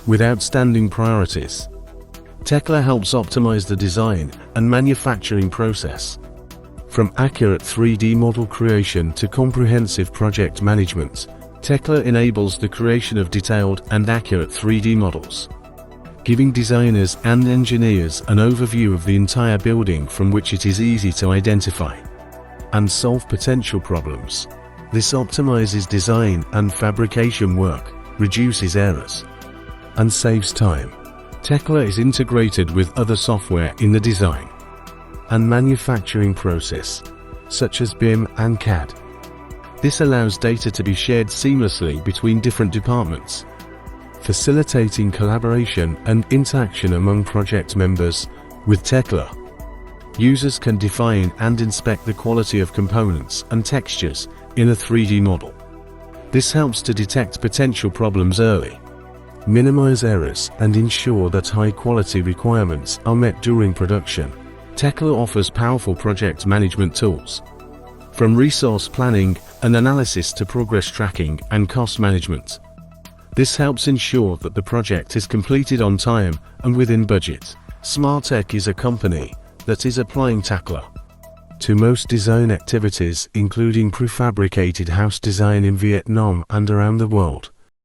with outstanding priorities. Tekla helps optimize the design and manufacturing process. From accurate 3D model creation to comprehensive project management, Tekla enables the creation of detailed and accurate 3D models, giving designers and engineers an overview of the entire building from which it is easy to identify and solve potential problems. This optimizes design and fabrication work, reduces errors, and saves time. Tekla is integrated with other software in the design and manufacturing process, such as BIM and CAD. This allows data to be shared seamlessly between different departments, facilitating collaboration and interaction among project members. With Tekla, users can define and inspect the quality of components and textures in a 3D model. This helps to detect potential problems early, minimize errors, and ensure that high-quality requirements are met during production. Tekla offers powerful project management tools, from resource planning and analysis to progress tracking and cost management. This helps ensure that the project is completed on time and within budget. Smartech is a company that is applying Tekla to most design activities, including prefabricated house design in Vietnam and around the world.